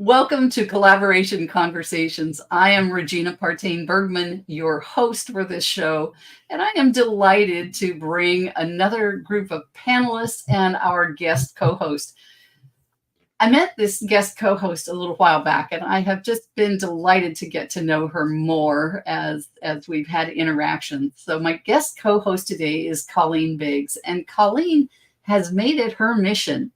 Welcome to Collaboration Conversations. I am Regina Partain Bergman, your host for this show, and I am delighted to bring another group of panelists and our guest co-host. I met this guest co-host a little while back, and I have just been delighted to get to know her more as we've had interactions. So my guest co-host today is Colleen Biggs, and Colleen has made it her mission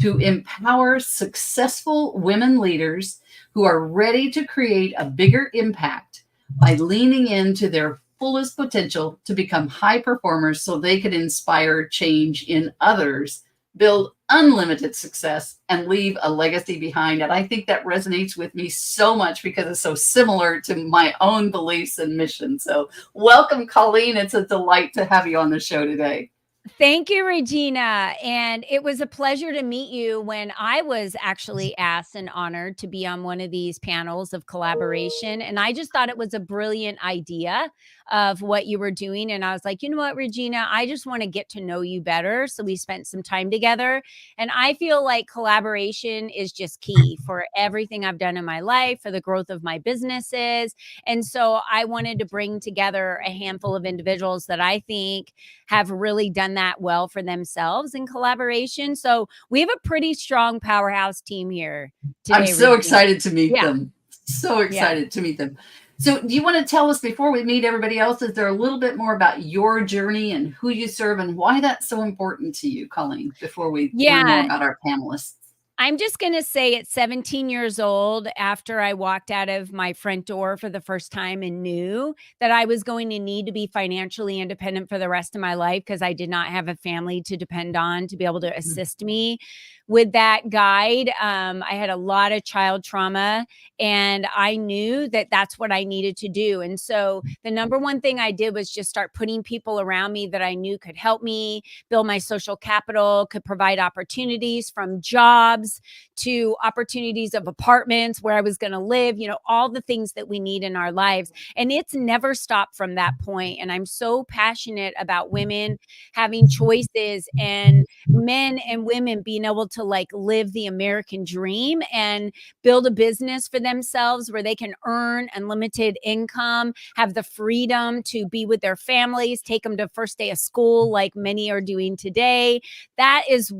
to empower successful women leaders who are ready to create a bigger impact by leaning into their fullest potential to become high performers so they can inspire change in others, build unlimited success, and leave a legacy behind. And I think that resonates with me so much because it's so similar to my own beliefs and mission. So welcome, Colleen. It's a delight to have you on the show today. Thank you, Regina. And it was a pleasure to meet you when I was actually asked and honored to be on one of these panels of collaboration. And I just thought it was a brilliant idea of what you were doing. And I was like, you know what, Regina, I just want to get to know you better. So we spent some time together. And I feel like collaboration is just key for everything I've done in my life, for the growth of my businesses. And so I wanted to bring together a handful of individuals that I think have really done that well for themselves in collaboration. So we have a pretty strong powerhouse team here today. I'm so excited to meet Yeah. them. So excited to meet them. So do you want to tell us, before we meet everybody else, is there a little bit more about your journey and who you serve and why that's so important to you, Colleen, before we learn more about our panelists? I'm just going to say at 17 years old, after I walked out of my front door for the first time and knew that I was going to need to be financially independent for the rest of my life because I did not have a family to depend on to be able to assist me with that guide. I had a lot of child trauma, and I knew that that's what I needed to do. And so the number one thing I did was just start putting people around me that I knew could help me build my social capital, could provide opportunities from jobs to opportunities of apartments where I was going to live, all the things that we need in our lives. And it's never stopped from that point. And I'm so passionate about women having choices and men and women being able to live the American dream and build a business for themselves where they can earn unlimited income, have the freedom to be with their families, take them to first day of school like many are doing today. That is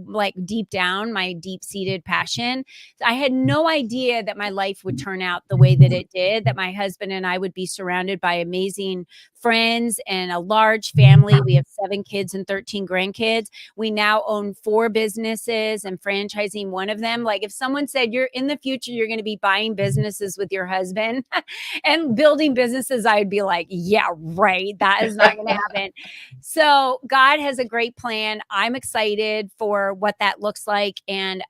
deep down my deep-seated passion. I had no idea that my life would turn out the way that it did, that my husband and I would be surrounded by amazing friends and a large family. We have 7 kids and 13 grandkids. We now own 4 businesses and franchising one of them. If someone said you're in the future, you're going to be buying businesses with your husband and building businesses, I would be like, yeah, right. That is not going to happen. So God has a great plan. I'm excited for what that looks like. And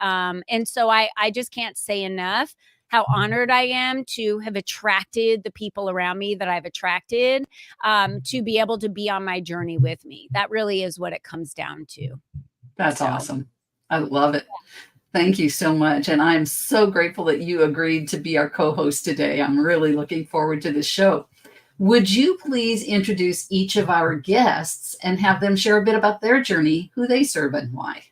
so I just can't say enough how honored I am to have attracted the people around me that I've attracted, to be able to be on my journey with me. That really is what it comes down to. That's awesome. I love it. Thank you so much. And I'm so grateful that you agreed to be our co-host today. I'm really looking forward to this show. Would you please introduce each of our guests and have them share a bit about their journey, who they serve, and why?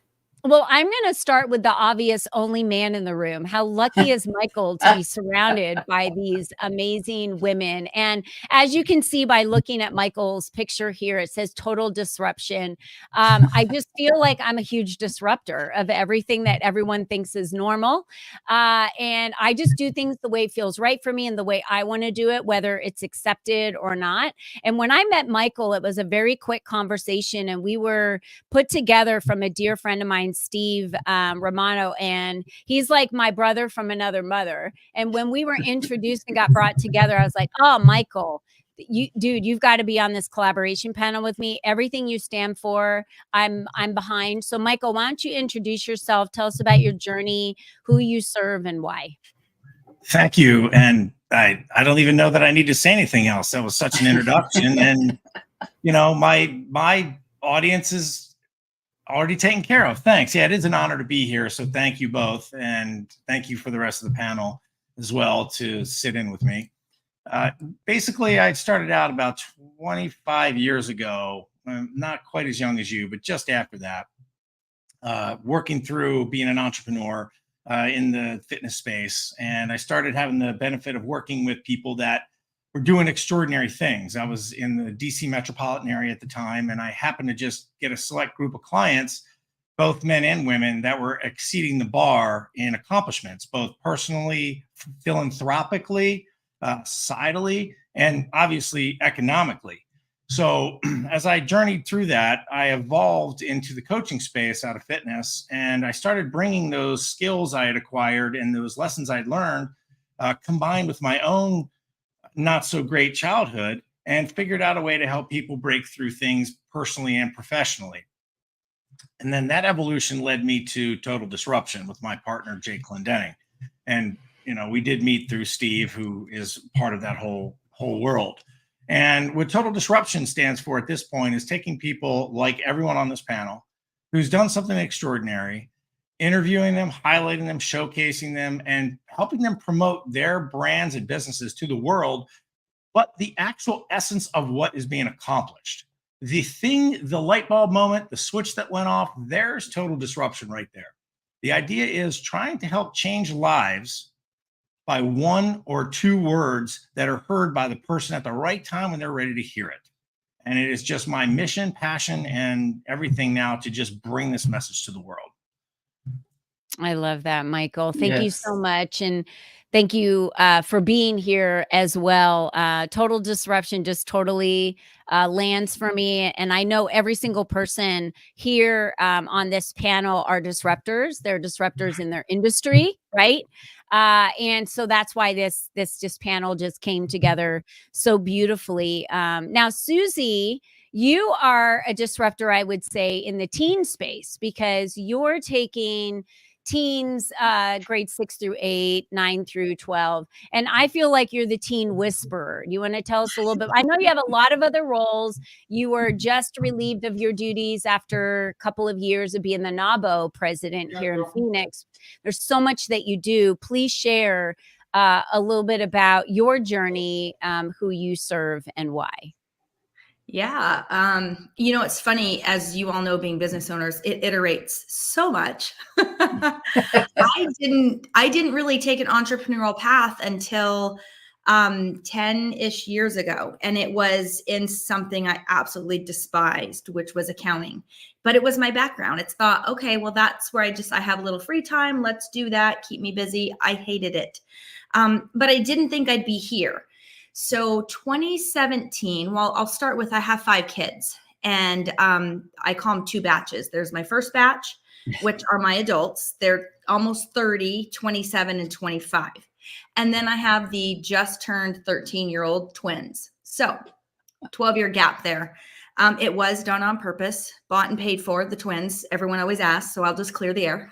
Well, I'm going to start with the obvious only man in the room. How lucky is Michael to be surrounded by these amazing women? And as you can see by looking at Michael's picture here, it says total disruption. I just feel like I'm a huge disruptor of everything that everyone thinks is normal. And I just do things the way it feels right for me and the way I want to do it, whether it's accepted or not. And when I met Michael, it was a very quick conversation, and we were put together from a dear friend of mine, Steve Romano, and he's like my brother from another mother. And when we were introduced and got brought together, I was like, oh, Michael, you've got to be on this collaboration panel with me. Everything you stand for, I'm behind. So Michael, why don't you introduce yourself? Tell us about your journey, who you serve, and why. Thank you. And I don't even know that I need to say anything else. That was such an introduction. And, my audience is already taken care of. Thanks. Yeah, it is an honor to be here. So thank you both. And thank you for the rest of the panel as well to sit in with me. Basically, I started out about 25 years ago, not quite as young as you, but just after that, working through being an entrepreneur. in the fitness space. And I started having the benefit of working with people that were doing extraordinary things. I was in the DC metropolitan area at the time, and I happened to just get a select group of clients, both men and women, that were exceeding the bar in accomplishments, both personally, philanthropically, societally, and obviously economically. So as I journeyed through that, I evolved into the coaching space out of fitness, and I started bringing those skills I had acquired and those lessons I'd learned, combined with my own not so great childhood, and figured out a way to help people break through things personally and professionally. And then that evolution led me to Total Disruption with my partner, Jake Clendenning. And, we did meet through Steve, who is part of that whole world. And what Total Disruption stands for at this point is taking people like everyone on this panel who's done something extraordinary, interviewing them, highlighting them, showcasing them, and helping them promote their brands and businesses to the world, but the actual essence of what is being accomplished. The thing, the light bulb moment, the switch that went off, there's Total Disruption right there. The idea is trying to help change lives by one or two words that are heard by the person at the right time when they're ready to hear it. And it is just my mission, passion, and everything now to just bring this message to the world. I love that, Michael. Thank you Yes. so much. And thank you for being here as well. Total Disruption just totally lands for me. And I know every single person here on this panel are disruptors. They're disruptors in their industry, right? And so that's why this panel just came together so beautifully. Now, Susie, you are a disruptor, I would say, in the teen space, because you're taking teens, grade 6 through 8, 9 through 12. And I feel like you're the teen whisperer. You want to tell us a little bit? I know you have a lot of other roles. You were just relieved of your duties after a couple of years of being the NABO president here in Phoenix. There's so much that you do. Please share a little bit about your journey, who you serve, and why. Yeah. It's funny, as you all know, being business owners, it iterates so much. I didn't really take an entrepreneurial path until 10-ish years ago. And it was in something I absolutely despised, which was accounting. But it was my background. It's thought, okay, well, that's where I have a little free time. Let's do that. Keep me busy. I hated it. But I didn't think I'd be here. So 2017, well, I'll start with, I have 5 kids, and I call them 2 batches. There's my first batch, which are my adults. They're almost 30, 27, and 25. And then I have the just turned 13-year-old twins. So 12-year gap there. It was done on purpose, bought and paid for, the twins. Everyone always asks, so I'll just clear the air.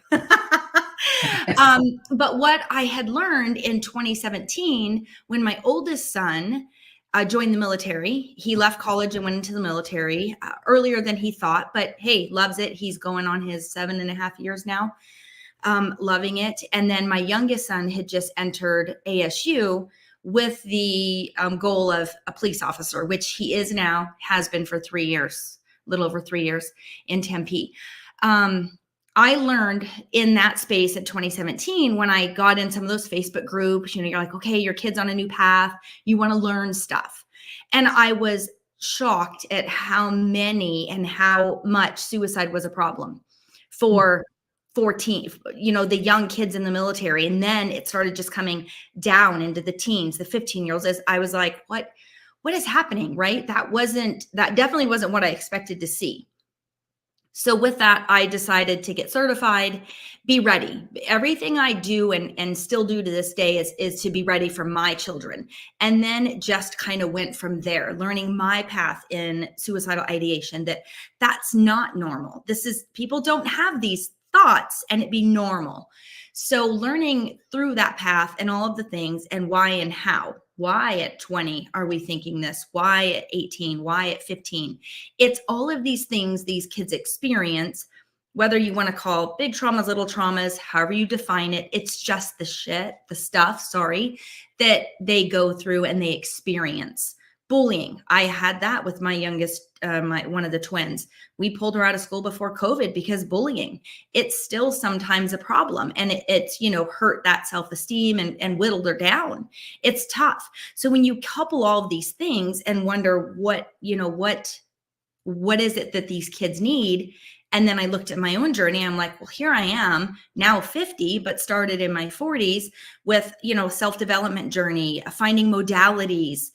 But what I had learned in 2017, when my oldest son joined the military, he left college and went into the military earlier than he thought, but hey, loves it. He's going on his 7.5 years now, loving it. And then my youngest son had just entered ASU with the goal of a police officer, which he is now, has been for 3 years, a little over 3 years in Tempe. I learned in that space at 2017, when I got in some of those Facebook groups, you're like, okay, your kid's on a new path. You want to learn stuff. And I was shocked at how many and how much suicide was a problem for 14, the young kids in the military. And then it started just coming down into the teens, the 15-year-olds, as I was like, what is happening? Right. That definitely wasn't what I expected to see. So with that, I decided to get certified, be ready. Everything I do and still do to this day is to be ready for my children. And then just kind of went from there, learning my path in suicidal ideation, that's not normal. People don't have these thoughts and it be normal. So learning through that path and all of the things and why and how. Why at 20 are we thinking this? Why at 18? Why at 15? It's all of these things these kids experience, whether you want to call big traumas, little traumas, however you define it. It's just the stuff that they go through and they experience Bullying. I had that with my youngest, one of the twins. We pulled her out of school before COVID because bullying. It's still sometimes a problem, and it's hurt that self-esteem and whittled her down. It's tough. So when you couple all of these things and wonder what is it that these kids need? And then I looked at my own journey. I'm like, well, here I am now 50, but started in my 40s with, self-development journey, finding modalities,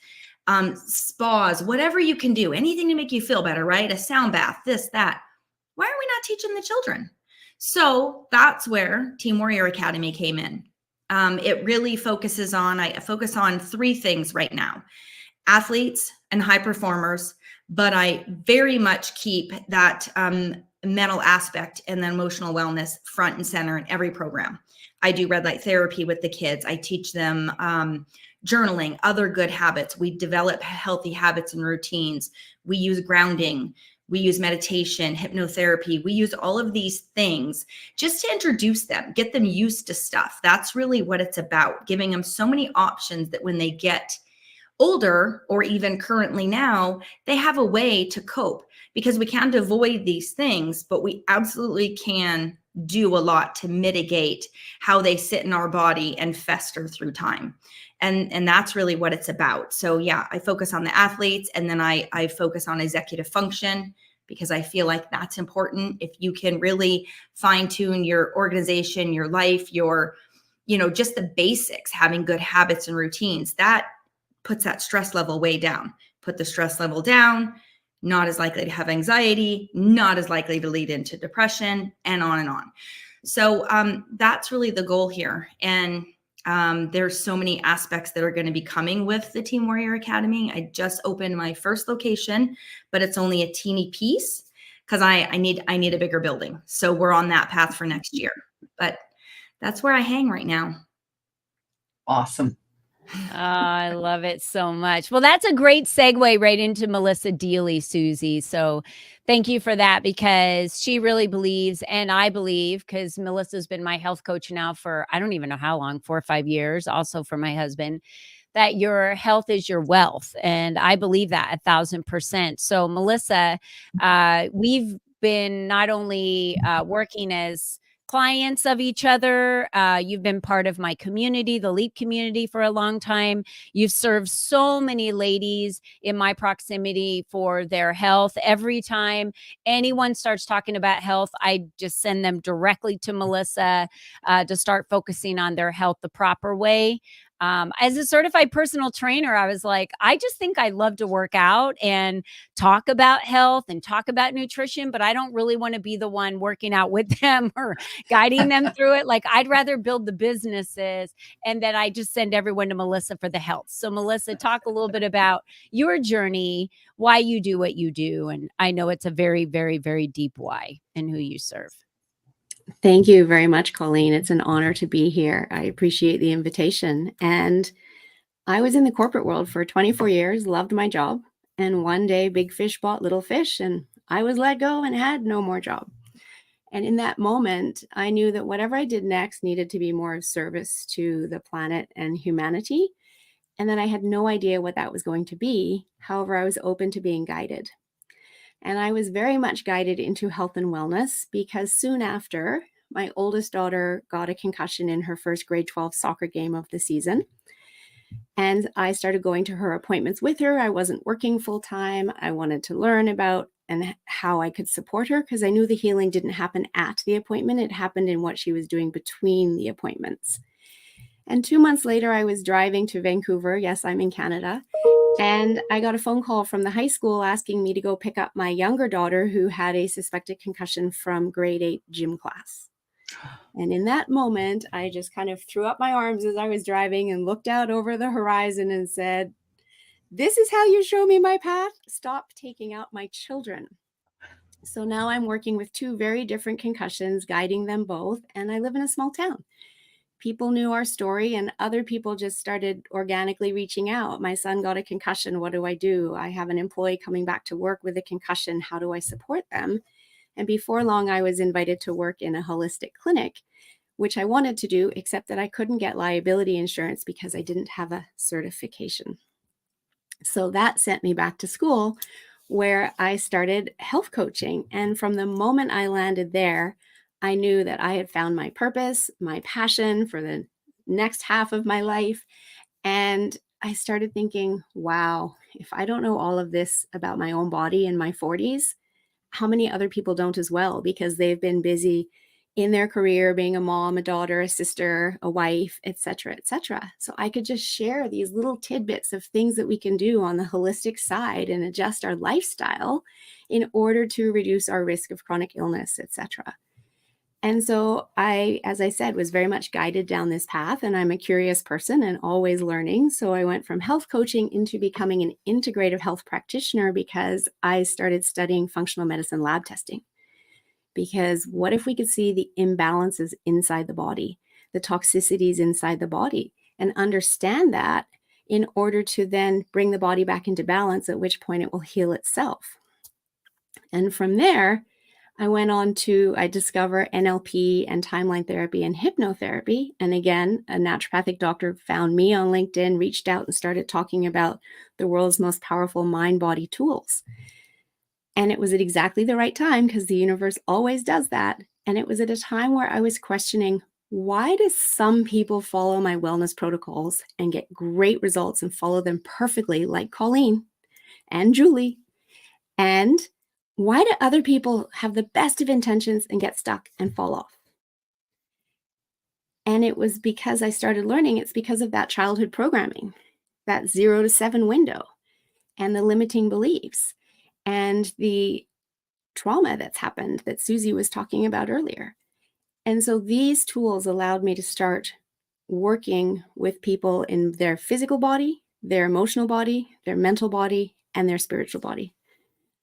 spas, whatever you can do, anything to make you feel better, right? A sound bath, this, that. Why are we not teaching the children? So that's where Team Warrior Academy came in. It really I focus on 3 things right now: athletes and high performers, but I very much keep that mental aspect and then emotional wellness front and center in every program. I do red light therapy with the kids. I teach them journaling, other good habits. We develop healthy habits and routines. We use grounding. We use meditation, hypnotherapy. We use all of these things just to introduce them, get them used to stuff. That's really what it's about, giving them so many options that when they get older, or even currently now, they have a way to cope, because we can't avoid these things, but we absolutely can do a lot to mitigate how they sit in our body and fester through time. And that's really what it's about. So yeah, I focus on the athletes, and then I focus on executive function, because I feel like that's important. If you can really fine tune your organization, your life, your, just the basics, having good habits and routines, that puts that stress level way down. Put the stress level down, not as likely to have anxiety, not as likely to lead into depression, and on and on. So that's really the goal here. And there's so many aspects that are going to be coming with the Team Warrior Academy. I just opened my first location, but it's only a teeny piece because I need a bigger building. So we're on that path for next year. But that's where I hang right now. Awesome. Oh, I love it so much. Well, that's a great segue right into Melissa Deely, Susie. So thank you for that, because she really believes, and I believe, because Melissa's been my health coach now for, I don't even know how long, 4 or 5 years, also for my husband, that your health is your wealth. And I believe that 1,000%. So Melissa, we've been not only working as clients of each other. You've been part of my community, the LEAP community, for a long time. You've served so many ladies in my proximity for their health. Every time anyone starts talking about health, I just send them directly to Melissa to start focusing on their health the proper way. As a certified personal trainer, I was like, I just think I love to work out and talk about health and talk about nutrition, but I don't really want to be the one working out with them or guiding them through it. Like, I'd rather build the businesses, and then I just send everyone to Melissa for the health. So Melissa, talk a little bit about your journey, why you do what you do. And I know it's a very, very, very deep why, and who you serve. Thank you very much, Colleen. It's an honor to be here. I appreciate the invitation. And I was in the corporate world for 24 years, loved my job. And one day, big fish bought little fish, and I was let go and had no more job. And in that moment, I knew that whatever I did next needed to be more of service to the planet and humanity. And then I had no idea what that was going to be. However, I was open to being guided. And I was very much guided into health and wellness, because soon after, my oldest daughter got a concussion in her first grade 12 soccer game of the season. And I started going to her appointments with her. I wasn't working full time. I wanted to learn about and how I could support her, because I knew the healing didn't happen at the appointment. It happened in what she was doing between the appointments. And 2 months later, I was driving to Vancouver. Yes, I'm in Canada. And I got a phone call from the high school asking me to go pick up my younger daughter, who had a suspected concussion from grade 8 gym class. And in that moment, I just kind of threw up my arms as I was driving and looked out over the horizon and said, "This is how you show me my path? Stop taking out my children." So now I'm working with 2 very different concussions, guiding them both. And I live in a small town. People knew our story, and other people just started organically reaching out. My son got a concussion. What do I do? I have an employee coming back to work with a concussion. How do I support them? And before long, I was invited to work in a holistic clinic, which I wanted to do, except that I couldn't get liability insurance because I didn't have a certification. So that sent me back to school, where I started health coaching. And from the moment I landed there, I knew that I had found my purpose, my passion for the next half of my life. And I started thinking, wow, if I don't know all of this about my own body in my 40s, how many other people don't as well, because they've been busy in their career, being a mom, a daughter, a sister, a wife, et cetera, et cetera. So I could just share these little tidbits of things that we can do on the holistic side and adjust our lifestyle in order to reduce our risk of chronic illness, et cetera. And so I, as I said, was very much guided down this path, and I'm a curious person and always learning. So I went from health coaching into becoming an integrative health practitioner because I started studying functional medicine lab testing. Because what if we could see the imbalances inside the body, the toxicities inside the body, and understand that in order to then bring the body back into balance, at which point it will heal itself. And from there, I discover NLP and timeline therapy and hypnotherapy. And again, a naturopathic doctor found me on LinkedIn, reached out and started talking about the world's most powerful mind-body tools. And it was at exactly the right time, because the universe always does that. And it was at a time where I was questioning, why do some people follow my wellness protocols and get great results and follow them perfectly, like Colleen and Julie? And why do other people have the best of intentions and get stuck and fall off? And it was because I started learning, it's because of that childhood programming, that 0 to 7 window, and the limiting beliefs and the trauma that's happened that Susie was talking about earlier. And so these tools allowed me to start working with people in their physical body, their emotional body, their mental body, and their spiritual body.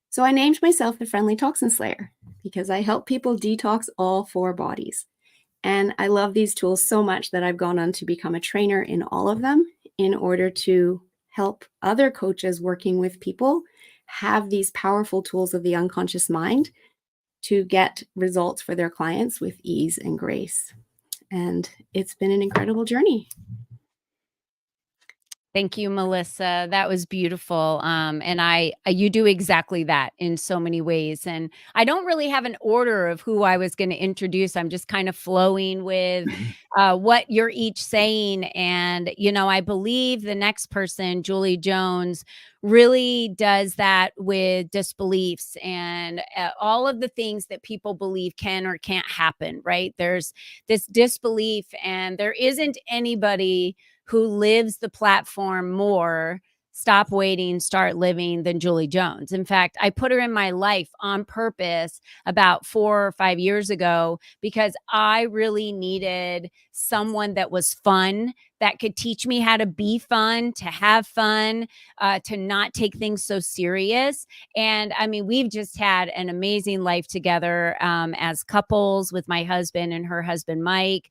So I named myself the Friendly Toxin Slayer because I help people detox all 4 bodies. And I love these tools so much that I've gone on to become a trainer in all of them in order to help other coaches working with people have these powerful tools of the unconscious mind to get results for their clients with ease and grace. And it's been an incredible journey. Thank you, Melissa. That was beautiful. And you do exactly that in so many ways. And I don't really have an order of who I was going to introduce. I'm just kind of flowing with what you're each saying. And, I believe the next person, Julie Jones, really does that with disbeliefs and all of the things that people believe can or can't happen, right? There's this disbelief, and there isn't anybody who lives the platform more, stop waiting, start living, than Julie Jones. In fact, I put her in my life on purpose about 4 or 5 years ago because I really needed someone that was fun, that could teach me how to be fun, to have fun, to not take things so serious. And I mean, we've just had an amazing life together as couples with my husband and her husband, Mike.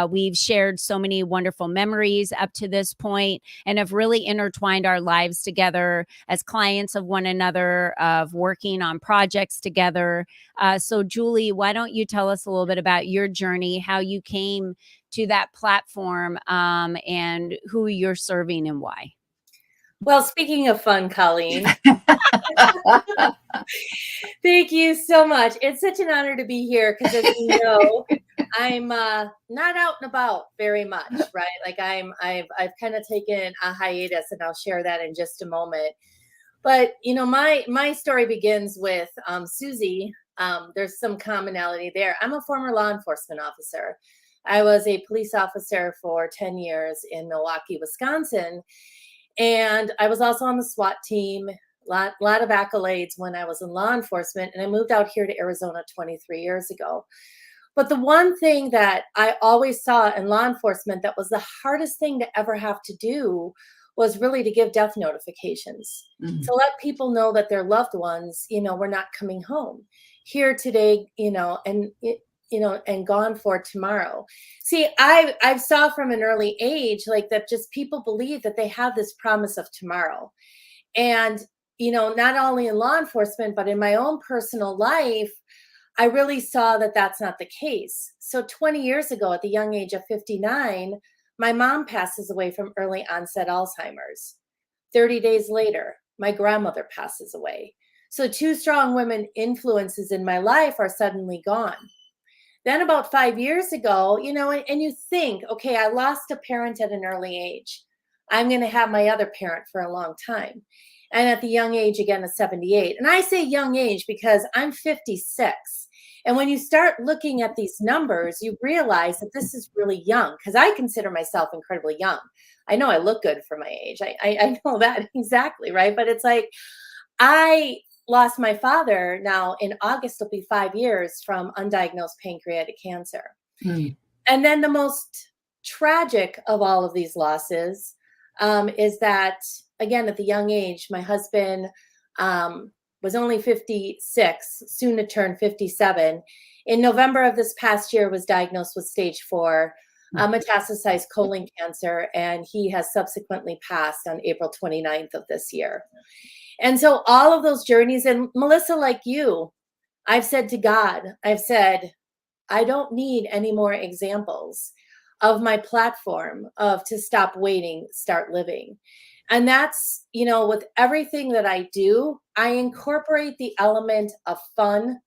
We've shared so many wonderful memories up to this point and have really intertwined our lives together as clients of one another, of working on projects together. So Julie, why don't you tell us a little bit about your journey, how you came to that platform, and who you're serving and why? Well, speaking of fun, Colleen, thank you so much. It's such an honor to be here because, as you know, I'm not out and about very much, right? Like I've kind of taken a hiatus, and I'll share that in just a moment. But my story begins with Susie. There's some commonality there. I'm a former law enforcement officer. I was a police officer for 10 years in Milwaukee, Wisconsin. And I was also on the SWAT team, lot of accolades when I was in law enforcement. And I moved out here to Arizona 23 years ago. But the one thing that I always saw in law enforcement that was the hardest thing to ever have to do was really to give death notifications, to let people know that their loved ones, were not coming home here today, and gone for tomorrow. See, I saw from an early age, like that just people believe that they have this promise of tomorrow. And, not only in law enforcement, but in my own personal life, I really saw that that's not the case. So 20 years ago, at the young age of 59, my mom passes away from early onset Alzheimer's. 30 days later, my grandmother passes away. So 2 strong women influences in my life are suddenly gone. Then about 5 years ago, and you think, okay, I lost a parent at an early age. I'm going to have my other parent for a long time. And at the young age, again, of 78. And I say young age because I'm 56. And when you start looking at these numbers, you realize that this is really young, because I consider myself incredibly young. I know I look good for my age. I know that exactly, right? But it's like, I lost my father now in August, will be 5 years from undiagnosed pancreatic cancer. Mm. And then the most tragic of all of these losses is that, again, at the young age, my husband was only 56, soon to turn 57. In November of this past year, was diagnosed with stage 4 metastasized colon cancer, and he has subsequently passed on April 29th of this year. And so all of those journeys, and Melissa, like you, I've said to God, I don't need any more examples of my platform of to stop waiting, start living. And that's, with everything that I do, I incorporate the element of fun,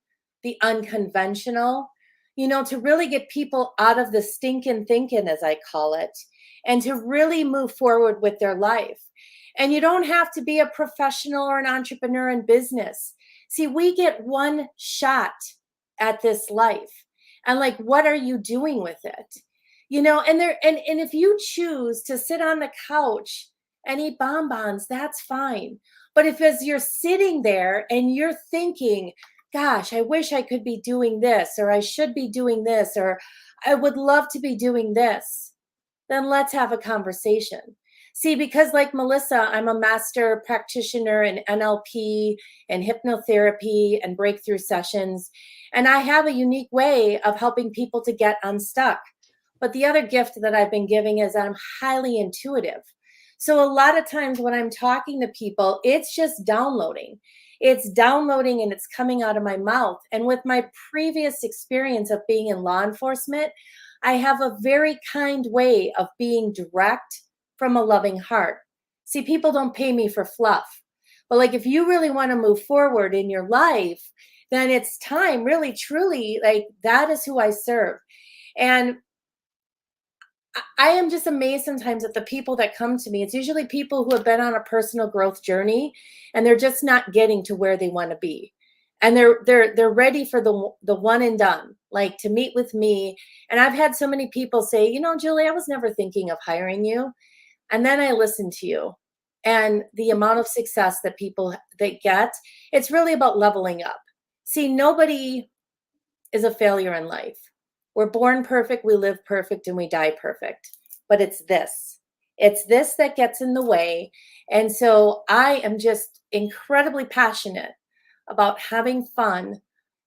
the unconventional, to really get people out of the stinking thinking, as I call it, and to really move forward with their life. And you don't have to be a professional or an entrepreneur in business. See, we get one shot at this life. And like, what are you doing with it? And if you choose to sit on the couch and eat bonbons, that's fine. But if as you're sitting there and you're thinking, gosh, I wish I could be doing this, or I should be doing this, or I would love to be doing this, then let's have a conversation. See, because like Melissa, I'm a master practitioner in NLP and hypnotherapy and breakthrough sessions. And I have a unique way of helping people to get unstuck. But the other gift that I've been giving is that I'm highly intuitive. So a lot of times when I'm talking to people, it's just downloading. It's downloading and it's coming out of my mouth. And with my previous experience of being in law enforcement, I have a very kind way of being direct from a loving heart. See, people don't pay me for fluff. But like, if you really want to move forward in your life, then it's time, really, truly, like that is who I serve. And I am just amazed sometimes at the people that come to me. It's usually people who have been on a personal growth journey and they're just not getting to where they want to be. And they're ready for the one and done, like to meet with me. And I've had so many people say, Julie, I was never thinking of hiring you. And then I listen to you, and the amount of success that people they get, it's really about leveling up. See, nobody is a failure in life. We're born perfect, we live perfect, and we die perfect. But it's this that gets in the way. And so I am just incredibly passionate about having fun,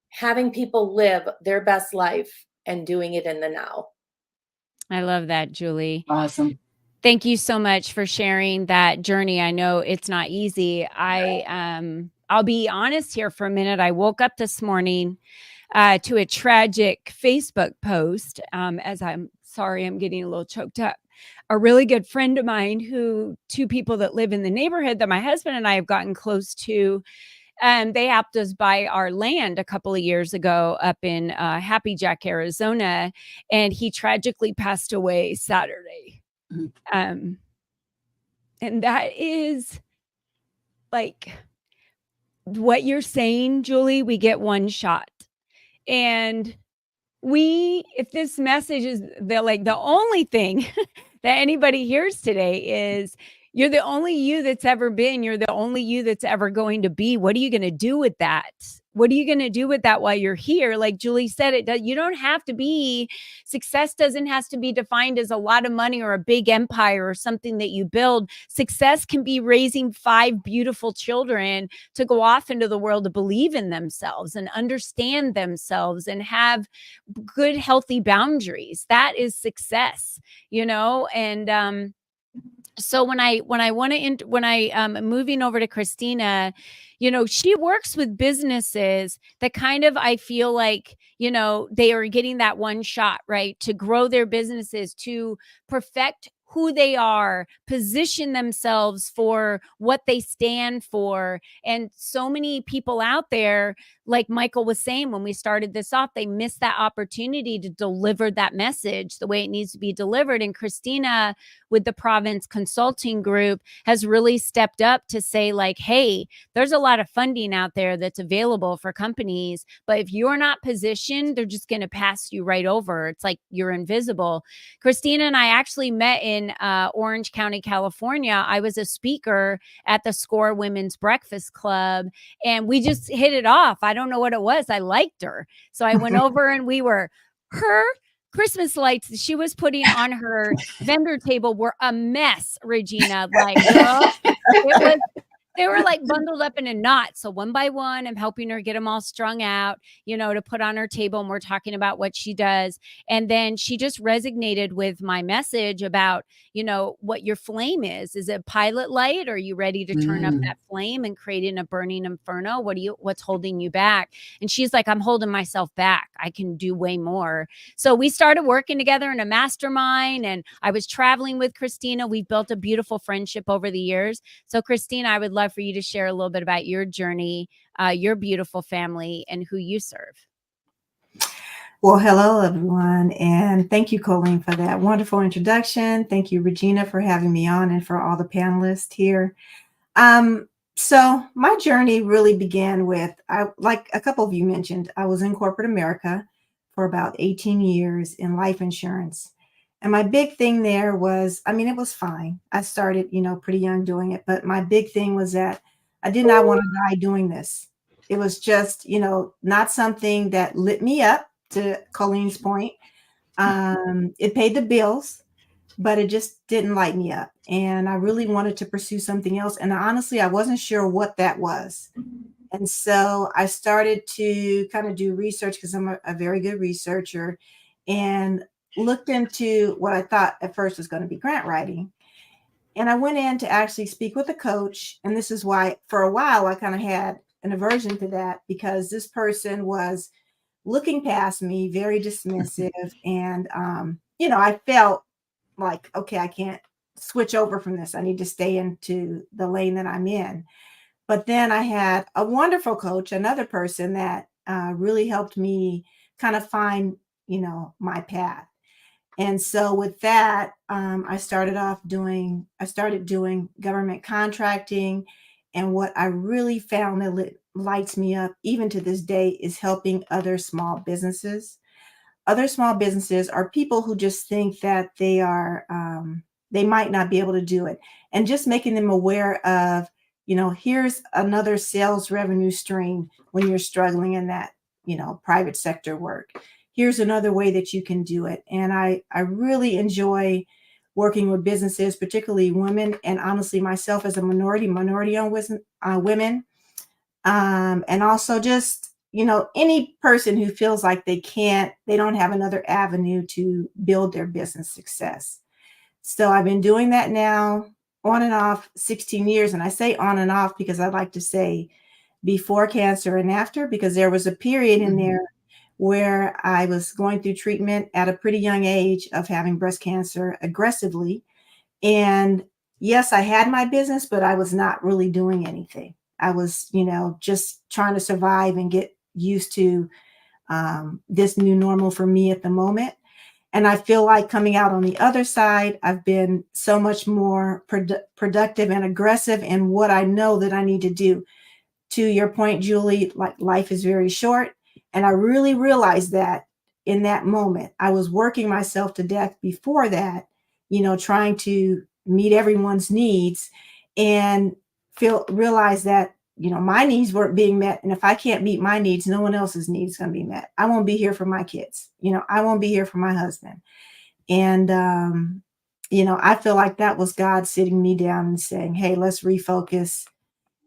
having people live their best life, and doing it in the now. I love that, Julie. Awesome. Thank you so much for sharing that journey. I know it's not easy. I'll be honest here for a minute. I woke up this morning to a tragic Facebook post. As I'm sorry, I'm getting a little choked up. A really good friend of mine, two people that live in the neighborhood that my husband and I have gotten close to, they helped us buy our land a couple of years ago up in Happy Jack, Arizona, and he tragically passed away Saturday. And that is like what you're saying, Julie. We get one shot, and if this message is the only thing that anybody hears today is you're the only you that's ever been, you're the only you that's ever going to be. What are you going to do with that? What are you going to do with that while you're here? Like Julie said, you don't have to be, success doesn't have to be defined as a lot of money or a big empire or something that you build. Success can be raising 5 beautiful children to go off into the world to believe in themselves and understand themselves and have good, healthy boundaries. That is success, and so when I'm moving over to Christina, she works with businesses that kind of, I feel like, they are getting that one shot, right? To grow their businesses, to perfect who they are, position themselves for what they stand for. And so many people out there, like Michael was saying when we started this off, they missed that opportunity to deliver that message the way it needs to be delivered. And Christina, with the Province Consulting Group, has really stepped up to say, like, hey, there's a lot of funding out there that's available for companies, but if you're not positioned, they're just going to pass you right over. It's like you're invisible. Christina and I actually met in Orange County, California. I was a speaker at the SCORE Women's Breakfast Club, and we just hit it off. I don't know what it was. I liked her. So I went over, and her Christmas lights that she was putting on her vendor table were a mess, Regina. Like, girl, they were like bundled up in a knot. So one by one, I'm helping her get them all strung out, to put on her table. And we're talking about what she does. And then she just resonated with my message about, what your flame is. Is it pilot light? Or are you ready to turn up that flame and create a burning inferno? What's holding you back? And she's like, I'm holding myself back. I can do way more. So we started working together in a mastermind, and I was traveling with Christina. We've built a beautiful friendship over the years. So Christina, I would love for you to share a little bit about your journey, your beautiful family, and who you serve. Well, hello, everyone. And thank you, Colleen, for that wonderful introduction. Thank you, Regina, for having me on, and for all the panelists here. So my journey really began with, like a couple of you mentioned, I was in corporate America for about 18 years in life insurance. And my big thing there was, it was fine. I started, pretty young doing it. But my big thing was that I did not want to die doing this. It was just, not something that lit me up, to Colleen's point. It paid the bills, but it just didn't light me up. And I really wanted to pursue something else. And honestly, I wasn't sure what that was. And so I started to kind of do research, because I'm a very good researcher, and looked into what I thought at first was going to be grant writing. And I went in to actually speak with a coach. And this is why for a while I kind of had an aversion to that, because this person was looking past me, very dismissive. And, I felt like, okay, I can't switch over from this. I need to stay into the lane that I'm in. But then I had a wonderful coach, another person that really helped me kind of find, my path. And so with that, I started doing government contracting. And what I really found that lights me up, even to this day, is helping other small businesses. Other small businesses are people who just think that they might not be able to do it. And just making them aware of, here's another sales revenue stream when you're struggling in that, private sector work. Here's another way that you can do it. And I really enjoy working with businesses, particularly women, and honestly, myself as a minority-owned women. And also just, any person who feels like they don't have another avenue to build their business success. So I've been doing that now on and off 16 years. And I say on and off because I like to say before cancer and after, because there was a period in there where I was going through treatment at a pretty young age of having breast cancer aggressively. And yes, I had my business, but I was not really doing anything. I was, just trying to survive and get used to this new normal for me at the moment. And I feel like coming out on the other side, I've been so much more productive and aggressive in what I know that I need to do. To your point, Julie, like life is very short. And I really realized that in that moment. I was working myself to death before that, trying to meet everyone's needs, and realize that, my needs weren't being met. And if I can't meet my needs, no one else's needs is going to be met. I won't be here for my kids. I won't be here for my husband. And, I feel like that was God sitting me down and saying, hey, let's refocus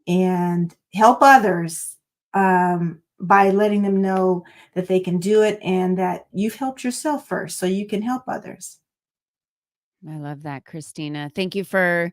and help others by letting them know that they can do it, and that you've helped yourself first so you can help others. I love that, Christina. Thank you for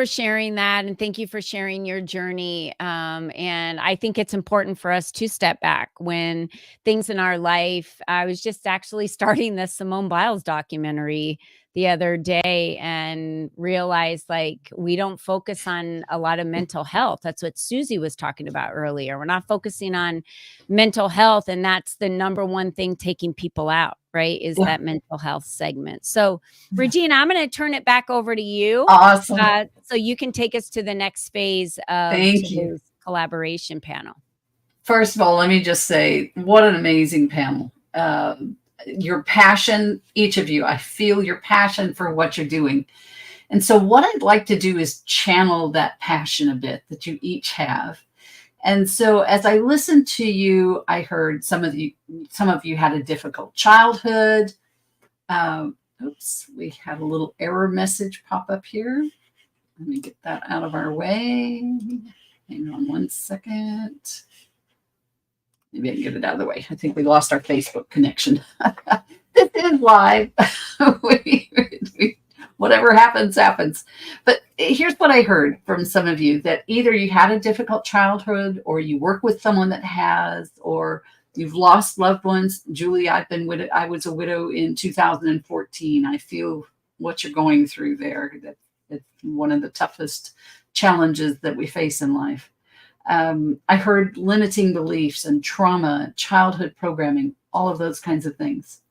sharing that, and thank you for sharing your journey. And I think it's important for us to step back when things in our life. I was just actually starting the Simone Biles documentary the other day and realized like we don't focus on a lot of mental health. That's what Susie was talking about earlier. We're not focusing on mental health, and that's the number one thing taking people out, right? Is Yeah. that mental health segment. So Regina, I'm going to turn it back over to you. Awesome. So you can take us to the next phase of Thank you. today's collaboration panel. First of all, let me just say, what an amazing panel. Your passion, each of you, I feel your passion for what you're doing. And so what I'd like to do is channel that passion a bit that you each have. And so as I listened to you, I heard some of you had a difficult childhood. Oops, we had a little error message pop up here. Let me get that out of our way. Hang on one second. Maybe I can get it out of the way. I think we lost our Facebook connection. This is live. Whatever happens, happens. But here's what I heard from some of you, that either you had a difficult childhood, or you work with someone that has, or you've lost loved ones. Julie, I was a widow in 2014. I feel what you're going through there. It's one of the toughest challenges that we face in life. I heard limiting beliefs and trauma, childhood programming, all of those kinds of things.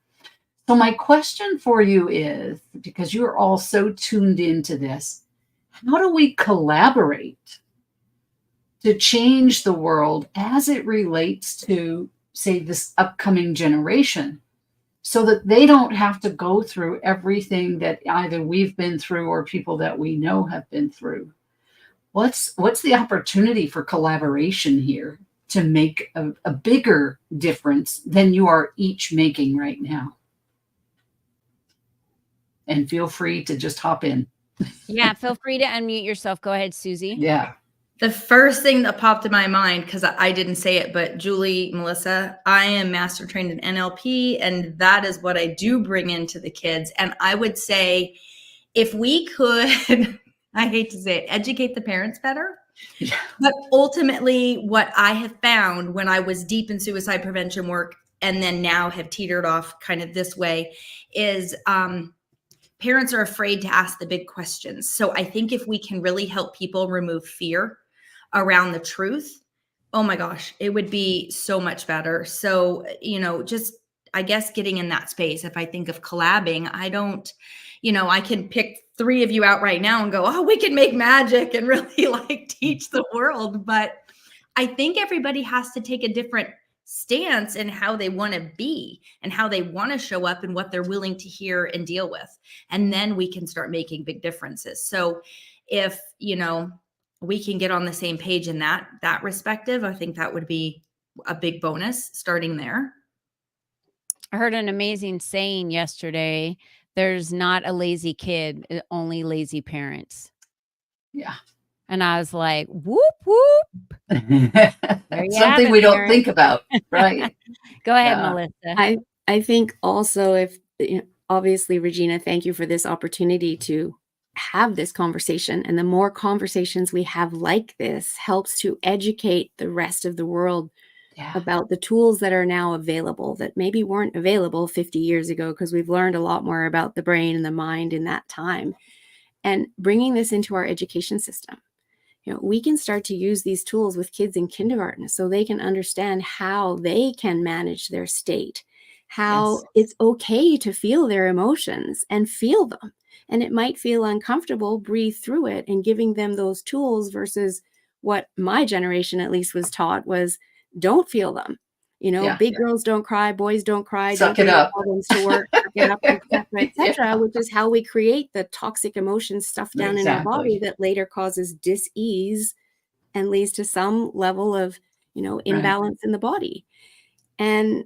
So my question for you is, because you are all so tuned into this, how do we collaborate to change the world as it relates to, say, this upcoming generation, so that they don't have to go through everything that either we've been through or people that we know have been through? What's the opportunity for collaboration here to make a bigger difference than you are each making right now? And feel free to just hop in. Yeah, feel free to unmute yourself. Go ahead, Susie. Yeah. The first thing that popped in my mind, because I didn't say it, but Julie, Melissa, I am master trained in NLP, and that is what I do bring into the kids. And I would say, if we could, I hate to say it, educate the parents better. Yeah. But ultimately, what I have found when I was deep in suicide prevention work, and then now have teetered off kind of this way, is parents are afraid to ask the big questions. So I think if we can really help people remove fear around the truth, oh my gosh, it would be so much better. So, just, I guess, getting in that space. If I think of collabing, I can pick 3 of you out right now and go, oh, we can make magic and really teach the world. But I think everybody has to take a different stance in how they want to be and how they want to show up and what they're willing to hear and deal with. And then we can start making big differences. So if, we can get on the same page in that respective, I think that would be a big bonus starting there. I heard an amazing saying yesterday. There's not a lazy kid, only lazy parents. Yeah. And I was like, whoop, whoop. Something we don't think about, right? Go ahead, Melissa. I think also, if obviously, Regina, thank you for this opportunity to have this conversation. And the more conversations we have like this helps to educate the rest of the world about the tools that are now available that maybe weren't available 50 years ago, because we've learned a lot more about the brain and the mind in that time. And bringing this into our education system. We can start to use these tools with kids in kindergarten so they can understand how they can manage their state, how it's okay to feel their emotions and feel them. And it might feel uncomfortable, breathe through it, and giving them those tools versus what my generation at least was taught was don't feel them. Big girls don't cry, boys don't cry, Suck don't it up. problems to work, suck it up, etc., which is how we create the toxic emotion stuff down in our body that later causes dis-ease and leads to some level of, imbalance in the body. And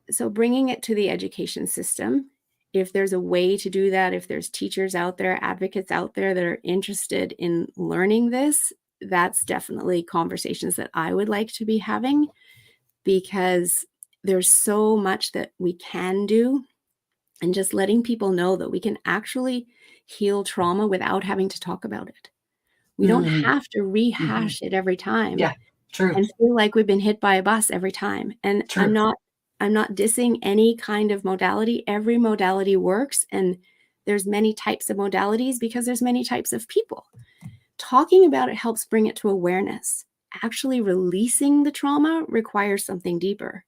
so bringing it to the education system, if there's a way to do that, if there's teachers out there, advocates out there that are interested in learning this, that's definitely conversations that I would like to be having, because there's so much that we can do. and just letting people know that we can actually heal trauma without having to talk about it. We don't have to rehash it every time. Yeah, true. And feel like we've been hit by a bus every time. And True. I'm not dissing any kind of modality. Every modality works, and there's many types of modalities because there's many types of people. Talking about it helps bring it to awareness. Actually releasing the trauma requires something deeper.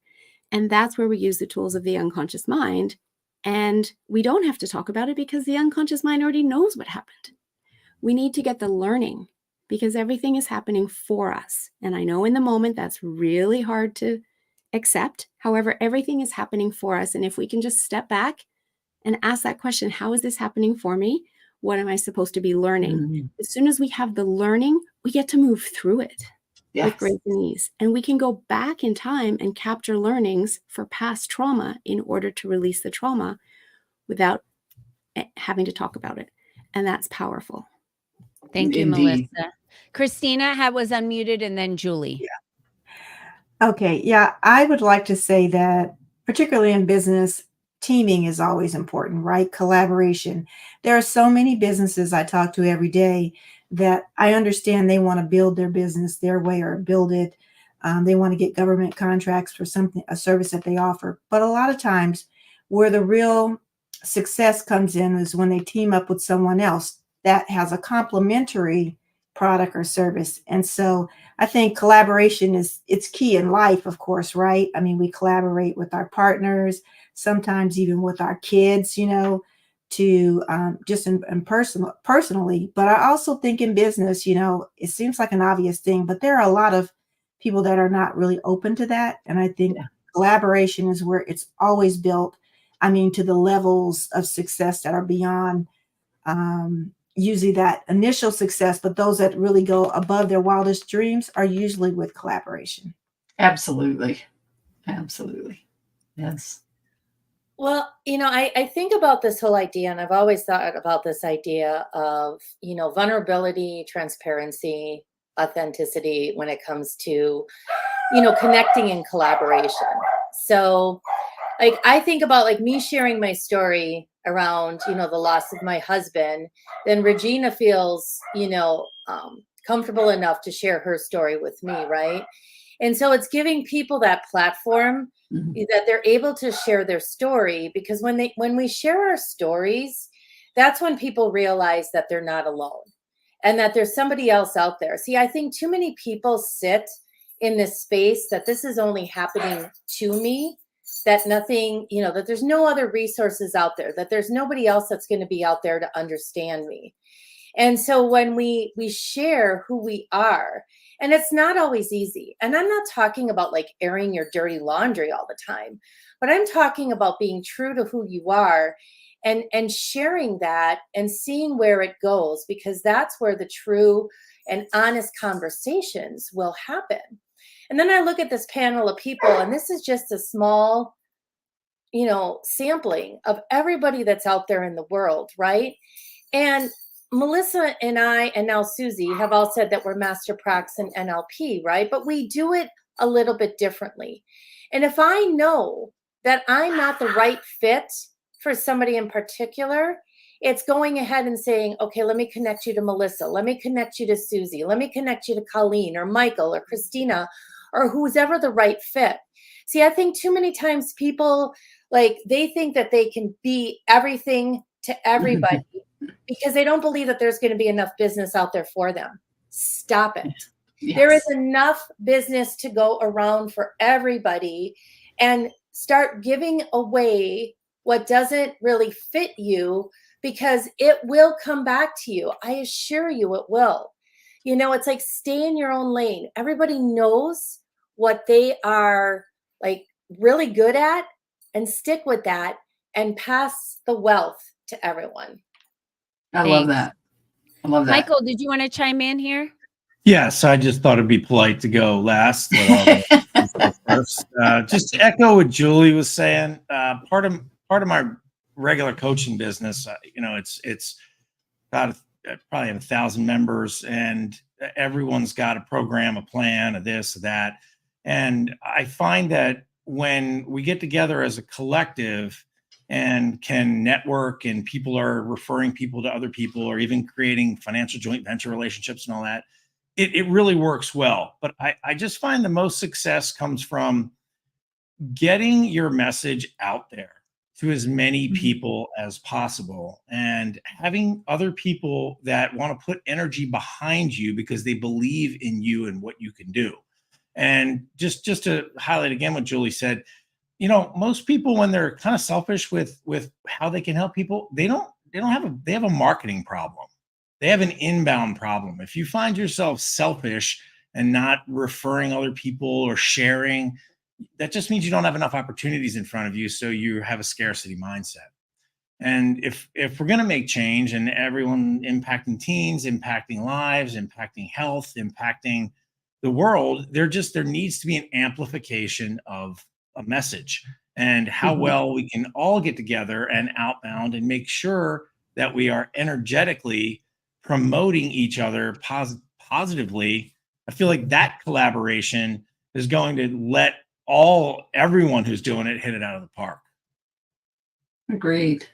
And that's where we use the tools of the unconscious mind. And we don't have to talk about it because the unconscious mind already knows what happened. We need to get the learning because everything is happening for us. And I know in the moment that's really hard to accept. However, everything is happening for us. And if we can just step back and ask that question, how is this happening for me? What am I supposed to be learning? As soon as we have the learning, we get to move through it with grace and ease. And we can go back in time and capture learnings for past trauma in order to release the trauma without having to talk about it. And that's powerful. Thank you, Indeed. Melissa. Christina was unmuted, and then Julie. Yeah. Okay. Yeah. I would like to say that, particularly in business, teaming is always important, right? Collaboration. There are so many businesses I talk to every day that I understand they want to build their business their way or build it. They want to get government contracts for something, a service that they offer. But a lot of times where the real success comes in is when they team up with someone else that has a complementary product or service. And so I think collaboration it's key in life, of course, right? I mean, we collaborate with our partners, sometimes even with our kids, to just in personally. But I also think in business, it seems like an obvious thing, but there are a lot of people that are not really open to that. And I think collaboration is where it's always built. I mean, to the levels of success that are beyond usually that initial success, but those that really go above their wildest dreams are usually with collaboration. Absolutely. Absolutely. Yes. Well, I think about this whole idea, and I've always thought about this idea of, vulnerability, transparency, authenticity when it comes to, connecting and collaboration. So, like, I think about like me sharing my story around, the loss of my husband, then Regina feels, comfortable enough to share her story with me, right? And so it's giving people that platform that they're able to share their story, because when we share our stories, that's when people realize that they're not alone and that there's somebody else out there. See, I think too many people sit in this space that this is only happening to me, that nothing, that there's no other resources out there, that there's nobody else that's going to be out there to understand me. And so when we share who we are, and it's not always easy. And I'm not talking about like airing your dirty laundry all the time, but I'm talking about being true to who you are and sharing that and seeing where it goes, because that's where the true and honest conversations will happen. And then I look at this panel of people, and this is just a small, sampling of everybody that's out there in the world, right? And Melissa and I, and now Susie, have all said that we're master pracs in NLP, right? But we do it a little bit differently. And if I know that I'm not the right fit for somebody in particular, it's going ahead and saying, okay, let me connect you to Melissa. Let me connect you to Susie. Let me connect you to Colleen or Michael or Christina or who's ever the right fit. See, I think too many times people, like, they think that they can be everything to everybody because they don't believe that there's going to be enough business out there for them. Stop it. Yes. There is enough business to go around for everybody, and start giving away what doesn't really fit you, because it will come back to you. I assure you it will. It's like, stay in your own lane. Everybody knows what they are like really good at, and stick with that and pass the wealth to everyone. I love that. I love that. Michael, did you want to chime in here? Yes, I just thought it'd be polite to go last. First. Just to echo what Julie was saying. Part of my regular coaching business, it's got probably 1,000 members, and everyone's got a program, a plan, a this, a that. And I find that when we get together as a collective, and can network, and people are referring people to other people, or even creating financial joint venture relationships and all that, it really works well. But I just find the most success comes from getting your message out there to as many people as possible, and having other people that want to put energy behind you because they believe in you and what you can do. And just to highlight again what Julie said, most people, when they're kind of selfish with how they can help people, they have a marketing problem. They have an inbound problem. If you find yourself selfish and not referring other people or sharing, that just means you don't have enough opportunities in front of you. So you have a scarcity mindset. And if we're going to make change, and everyone impacting teens, impacting lives, impacting health, impacting the world, there needs to be an amplification of a message, and how well we can all get together and outbound and make sure that we are energetically promoting each other positively. I feel like that collaboration is going to let everyone who's doing it hit it out of the park. Agreed.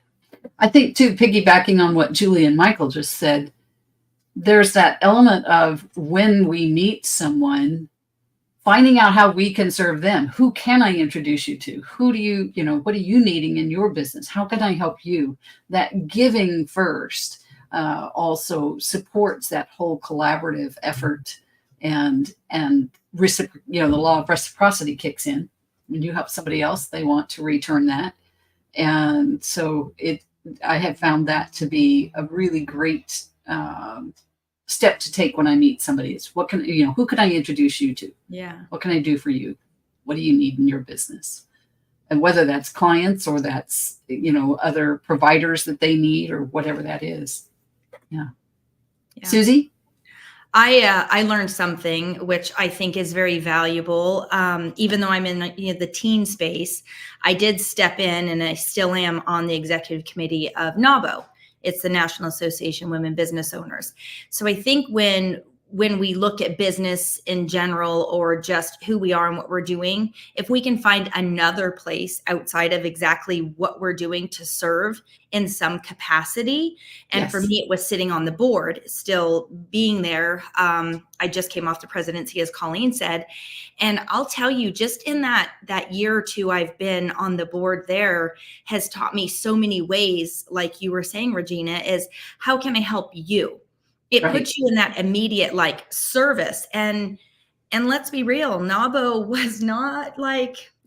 I think too, piggybacking on what Julie and Michael just said, there's that element of when we meet someone, finding out how we can serve them. Who can I introduce you to? Who do you, what are you needing in your business? How can I help you? That giving first also supports that whole collaborative effort, and the law of reciprocity kicks in. When you help somebody else, they want to return that. And so I have found that to be a really great step to take when I meet somebody. Is who can I introduce you to? Yeah. What can I do for you? What do you need in your business? And whether that's clients or that's, other providers that they need, or whatever that is. Yeah. Susie? I learned something which I think is very valuable. Even though I'm in the teen space, I did step in, and I still am on the executive committee of NAWBO. It's the National Association of Women Business Owners. So I think when we look at business in general, or just who we are and what we're doing, if we can find another place outside of exactly what we're doing to serve in some capacity. And Yes. For me, it was sitting on the board, still being there. I just came off the presidency, as Colleen said. And I'll tell you, just in that year or two I've been on the board there has taught me so many ways, like you were saying, Regina, is how can I help you? It Right. puts you in that immediate service. And let's be real, NAWBO was not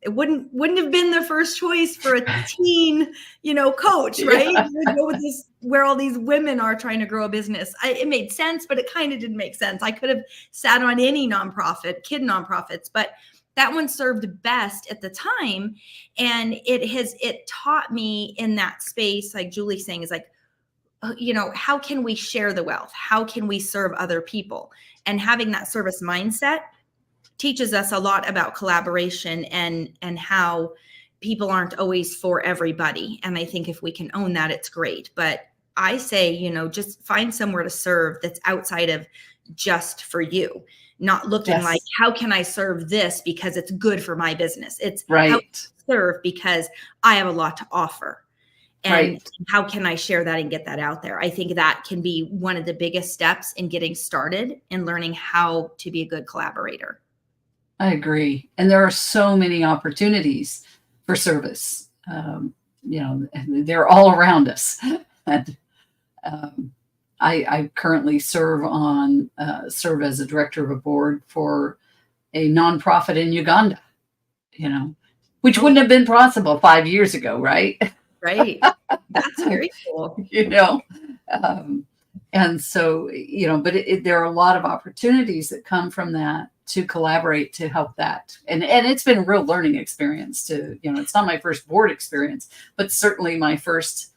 it wouldn't have been the first choice for a teen, coach, right? Yeah. You would go with this where all these women are trying to grow a business. It made sense, but it kind of didn't make sense. I could have sat on any nonprofit, kid nonprofits, but that one served best at the time. And it taught me in that space, like Julie's saying, is how can we share the wealth? How can we serve other people? And having that service mindset teaches us a lot about collaboration and how people aren't always for everybody. And I think if we can own that, it's great. But I say, just find somewhere to serve that's outside of just for you, not looking Yes. like, how can I serve this because it's good for my business? It's Right. how can I serve because I have a lot to offer. And Right. how can I share that and get that out there? I think that can be one of the biggest steps in getting started and learning how to be a good collaborator. I agree. And there are so many opportunities for service. They're all around us. And I currently serve as a director of a board for a nonprofit in Uganda, which wouldn't have been possible 5 years ago, right? Right. That's very cool. And so, but there are a lot of opportunities that come from that to collaborate to help that. And it's been a real learning experience to, it's not my first board experience, but certainly my first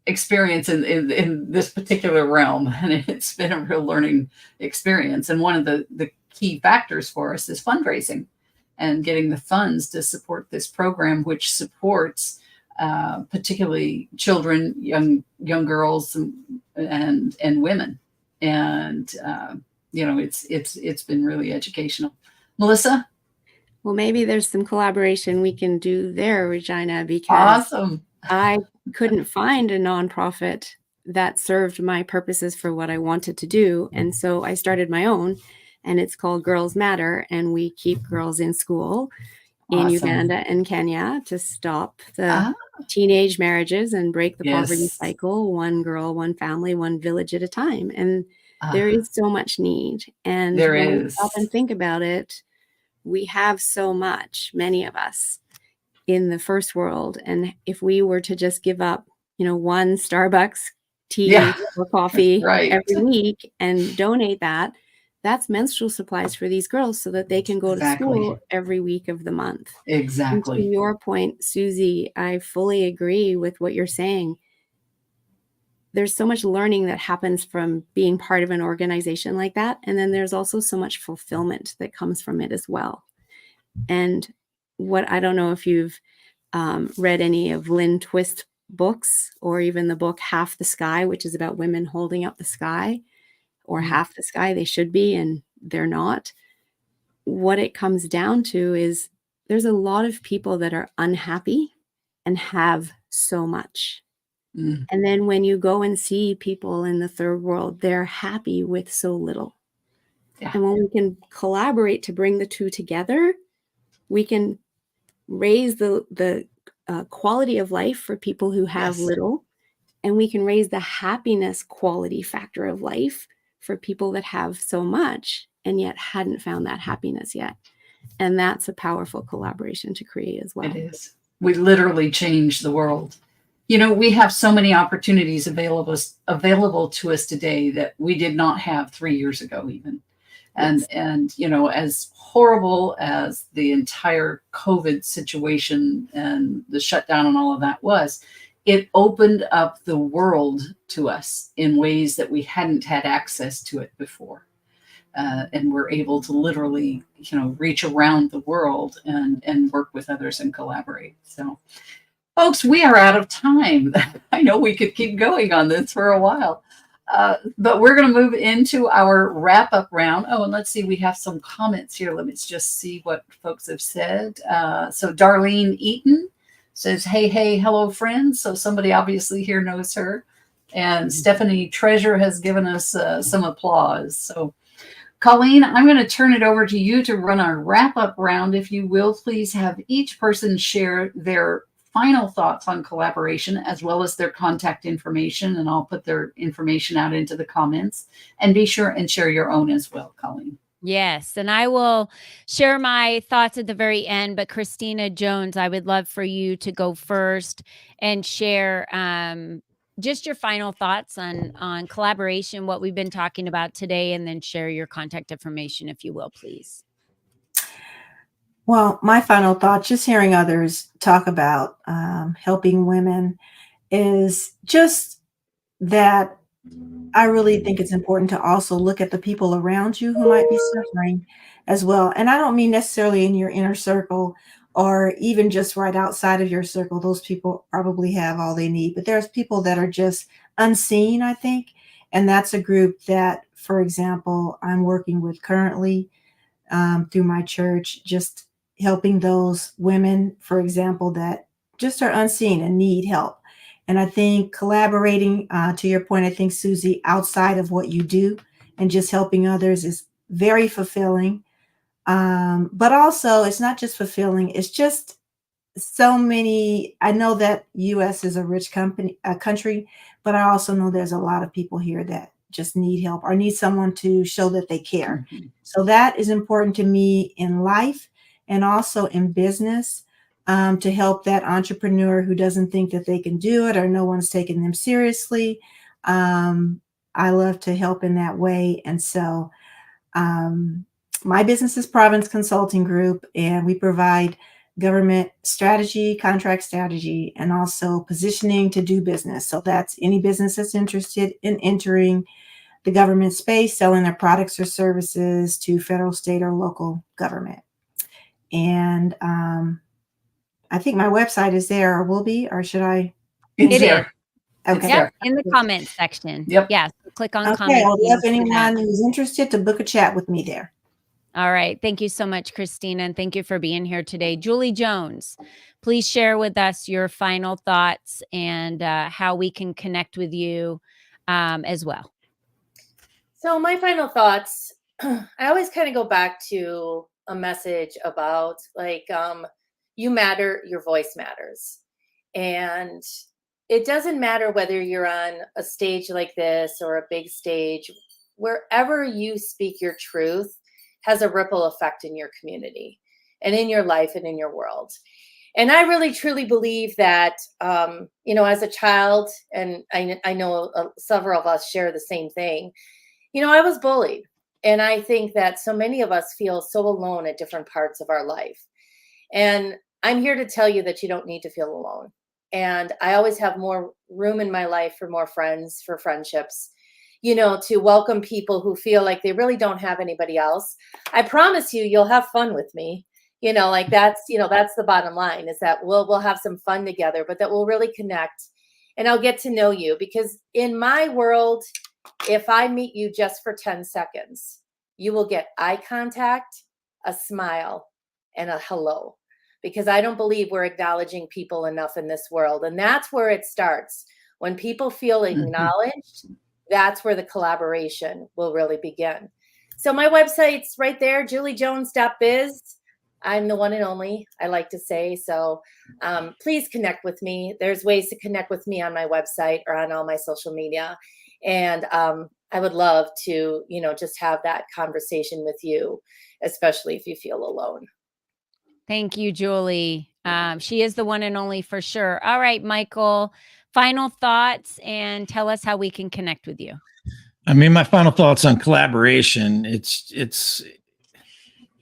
experience in this particular realm. And it's been a real learning experience. And one of the key factors for us is fundraising and getting the funds to support this program, which supports particularly children, young girls, and women. And it's been really educational. Melissa? Well, maybe there's some collaboration we can do there, Regina, because Awesome. I couldn't find a nonprofit that served my purposes for what I wanted to do. And so I started my own, and it's called Girls Matter. And we keep girls in school in Awesome. Uganda and Kenya to stop the Ah, teenage marriages and break the poverty yes. cycle, one girl, one family, one village at a time. And there Ah, is so much need. And there when we is. stop and think about it, we have so much, many of us, in the first world. And if we were to just give up, one Starbucks tea Yeah, or coffee right. every week and donate that, that's menstrual supplies for these girls so that they can go to Exactly. school every week of the month. And to Exactly. your point, Susie, I fully agree with what you're saying. There's so much learning that happens from being part of an organization like that. And then there's also so much fulfillment that comes from it as well. And I don't know if you've read any of Lynn Twist's books, or even the book Half the Sky, which is about women holding up the sky, or half the sky they should be and they're not. What it comes down to is there's a lot of people that are unhappy and have so much. Mm, And then when you go and see people in the third world, they're happy with so little. Yeah. And when we can collaborate to bring the two together, we can raise the quality of life for people who have Yes. little, and we can raise the happiness quality factor of life for people that have so much and yet hadn't found that happiness yet. And that's a powerful collaboration to create as well. It is. We literally change the world. We have so many opportunities available to us today that we did not have 3 years ago even. And as horrible as the entire COVID situation and the shutdown and all of that was, it opened up the world to us in ways that we hadn't had access to it before. And we're able to literally, reach around the world and work with others and collaborate. So, folks, we are out of time. I know we could keep going on this for a while. But we're going to move into our wrap up round. Oh, and let's see, we have some comments here. Let me just see what folks have said. So Darlene Eaton says, hey, hello, friends. So somebody obviously here knows her. And Stephanie Treasure has given us some applause. So Colleen, I'm going to turn it over to you to run our wrap up round. If you will, please have each person share their final thoughts on collaboration as well as their contact information, and I'll put their information out into the comments, and be sure and share your own as well, Colleen. Yes, and I will share my thoughts at the very end, but Christina Jones, I would love for you to go first and share just your final thoughts on collaboration, what we've been talking about today, and then share your contact information, if you will, please. Well, my final thought, just hearing others talk about helping women, is just that I really think it's important to also look at the people around you who might be suffering as well. And I don't mean necessarily in your inner circle or even just right outside of your circle. Those people probably have all they need, but there's people that are just unseen, I think. And that's a group that, for example, I'm working with currently through my church, just helping those women, for example, that just are unseen and need help. And I think collaborating, to your point, I think, Susie, outside of what you do and just helping others is very fulfilling. But also, it's not just fulfilling, it's just so many. I know that US is a rich country, but I also know there's a lot of people here that just need help or need someone to show that they care. Mhm. So that is important to me in life and also in business, to help that entrepreneur who doesn't think that they can do it or no one's taking them seriously. I love to help in that way. And so my business is Province Consulting Group, and we provide government strategy, contract strategy, and also positioning to do business. So that's any business that's interested in entering the government space, selling their products or services to federal, state, or local government. And I think my website is there, or will be, or should I? It's It there. is. It's Okay. Yep, there. in the comments section. Yep. Yeah, so click on Okay, comments. I'll and you'll love see that. anyone who's interested to book a chat with me there. All right. Thank you so much, Christina. And thank you for being here today. Julie Jones, please share with us your final thoughts and how we can connect with you as well. So my final thoughts, I always kind of go back to a message about like, you matter, your voice matters. And it doesn't matter whether you're on a stage like this or a big stage, wherever you speak your truth has a ripple effect in your community and in your life and in your world. And I really truly believe that, as a child, and I know several of us share the same thing, I was bullied. And I think that so many of us feel so alone at different parts of our life. And I'm here to tell you that you don't need to feel alone. And I always have more room in my life for more friends, for friendships, to welcome people who feel like they really don't have anybody else. I promise you'll have fun with me. That's the bottom line, is that we'll have some fun together, but that we'll really connect and I'll get to know you, because in my world, if I meet you just for 10 seconds, you will get eye contact, a smile, and a hello, because I don't believe we're acknowledging people enough in this world. And that's where it starts. When people feel acknowledged, that's where the collaboration will really begin. So my website's right there, juliejones.biz. I'm the one and only, I like to say. So please connect with me. There's ways to connect with me on my website or on all my social media. And I would love to, just have that conversation with you, especially if you feel alone. Thank you, Julie. She is the one and only for sure. All right, Michael, final thoughts, and tell us how we can connect with you. I mean, my final thoughts on collaboration, it's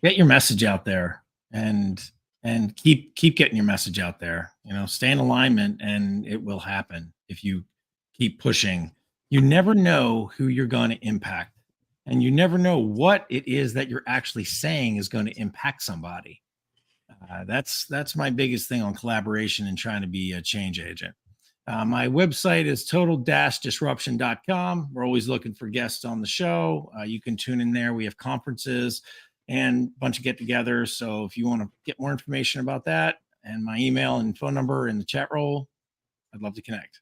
get your message out there and keep getting your message out there. Stay in alignment and it will happen if you keep pushing. You never know who you're going to impact, and you never know what it is that you're actually saying is going to impact somebody. That's my biggest thing on collaboration and trying to be a change agent. My website is total-disruption.com. We're always looking for guests on the show. You can tune in there. We have conferences and a bunch of get-togethers. So if you want to get more information about that, and my email and phone number in the chat roll, I'd love to connect.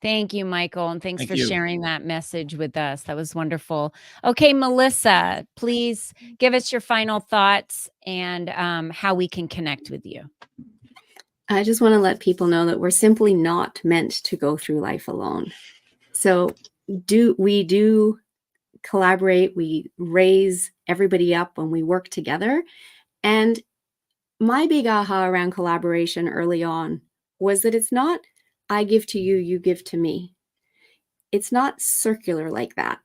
Thank you, Michael. And thanks for you. sharing that message with us. That was wonderful. Okay, Melissa, please give us your final thoughts and how we can connect with you. I just want to let people know that we're simply not meant to go through life alone. So we do collaborate, we raise everybody up when we work together. And my big aha around collaboration early on was that it's not I give to you, you give to me. It's not circular like that.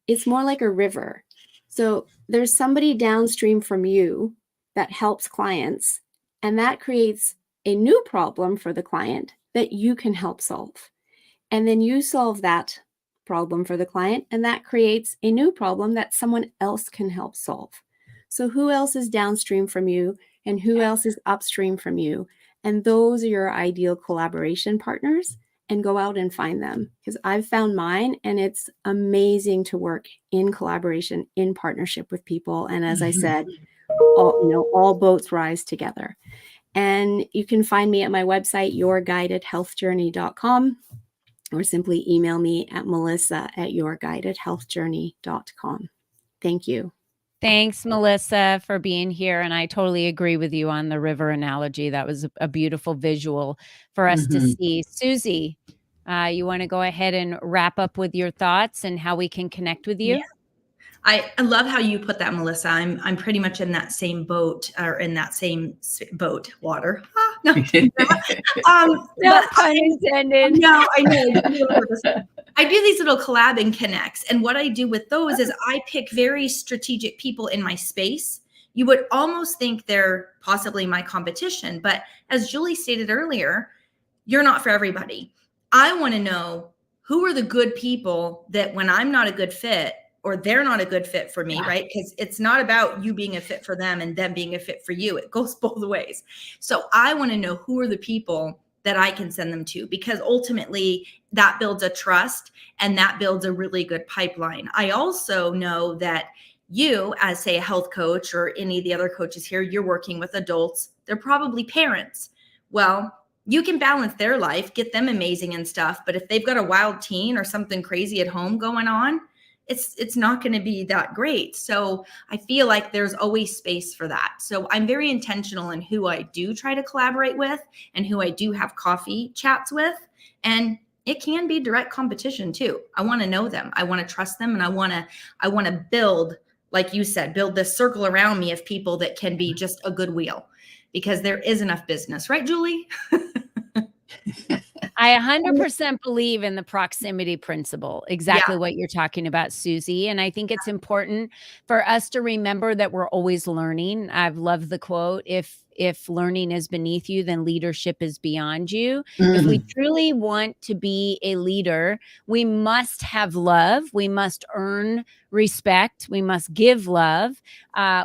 It's more like a river. So there's somebody downstream from you that helps clients, and that creates a new problem for the client that you can help solve. And then you solve that problem for the client, and that creates a new problem that someone else can help solve. So who else is downstream from you, and who else is upstream from you? And those are your ideal collaboration partners, and go out and find them, because I've found mine, and it's amazing to work in collaboration, in partnership with people. And as I said, all boats rise together. And you can find me at my website, yourguidedhealthjourney.com, or simply email me at melissa@yourguidedhealthjourney.com. Thank you. Thanks, Melissa, for being here. And I totally agree with you on the river analogy. That was a beautiful visual for us to see. Susie, you want to go ahead and wrap up with your thoughts and how we can connect with you? Yeah. I love how you put that, Melissa. I'm pretty much in that same boat, or in that same boat, water. No, No pun intended. No, I know. I do these little collab and connects. And what I do with those is I pick very strategic people in my space. You would almost think they're possibly my competition. But as Julie stated earlier, you're not for everybody. I want to know who are the good people that when I'm not a good fit, or they're not a good fit for me, right? Because it's not about you being a fit for them and them being a fit for you. It goes both ways. So I want to know who are the people that I can send them to, because ultimately that builds a trust and that builds a really good pipeline. I also know that you, as say a health coach or any of the other coaches here, you're working with adults. They're probably parents. Well, you can balance their life, get them amazing and stuff. But if they've got a wild teen or something crazy at home going on, it's not going to be that great. So I feel like there's always space for that. So I'm very intentional in who I do try to collaborate with and who I do have coffee chats with. And it can be direct competition too. I want to know them. I want to trust them. And I want to build, like you said, build this circle around me of people that can be just a good wheel, because there is enough business, right, Julie? I 100% believe in the proximity principle, exactly what you're talking about, Susie. And I think it's important for us to remember that we're always learning. I've loved the quote, if learning is beneath you, then leadership is beyond you. If we truly want to be a leader, we must have love. We must earn respect. We must give love.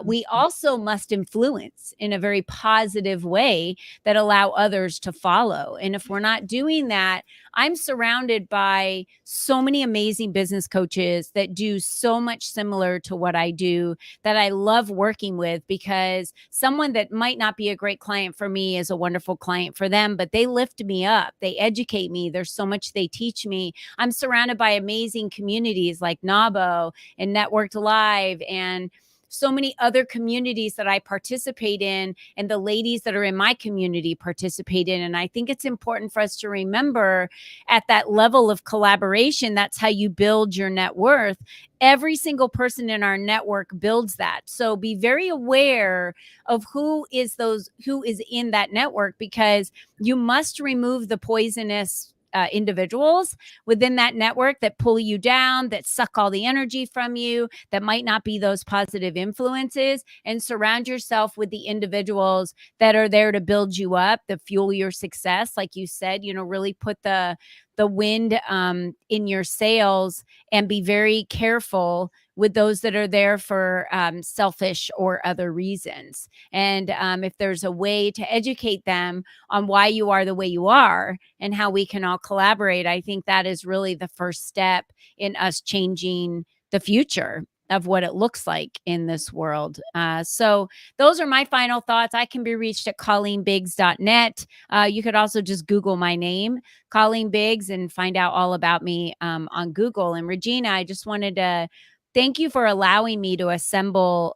We also must influence in a very positive way that allow others to follow. And if we're not doing that, I'm surrounded by so many amazing business coaches that do so much similar to what I do that I love working with, because someone that might not be a great client for me is a wonderful client for them, but they lift me up. They educate me. There's so much they teach me. I'm surrounded by amazing communities like NABO and Networked Live and so many other communities that I participate in, and the ladies that are in my community participate in. And I think it's important for us to remember at that level of collaboration, that's how you build your net worth. Every single person in our network builds that. So be very aware of who is in that network, because you must remove the poisonous individuals within that network that pull you down, that suck all the energy from you, that might not be those positive influences, and surround yourself with the individuals that are there to build you up, that fuel your success. Like you said, really put the wind in your sails, and be very careful with those that are there for selfish or other reasons. And if there's a way to educate them on why you are the way you are and how we can all collaborate, I think that is really the first step in us changing the future of what it looks like in this world. So those are my final thoughts. I can be reached at ColleenBiggs.net. You could also just Google my name, Colleen Biggs, and find out all about me on Google. And Regina, I just wanted to thank you for allowing me to assemble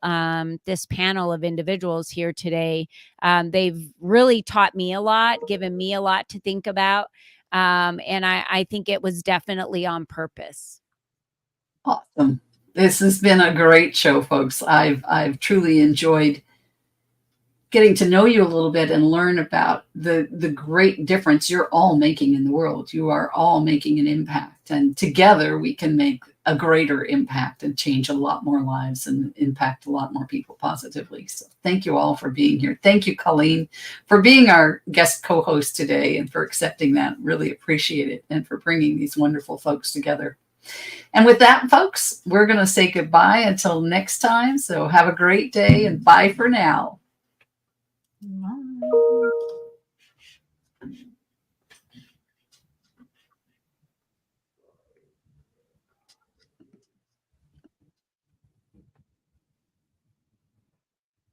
this panel of individuals here today. They've really taught me a lot, given me a lot to think about. And I think it was definitely on purpose. Awesome. This has been a great show, folks. I've truly enjoyed getting to know you a little bit and learn about the great difference you're all making in the world. You are all making an impact, and together we can make a greater impact and change a lot more lives and impact a lot more people positively. So thank you all for being here. Thank you, Colleen, for being our guest co-host today and for accepting that. Really appreciate it, and for bringing these wonderful folks together. And with that, folks, we're going to say goodbye until next time. So have a great day, and bye for now.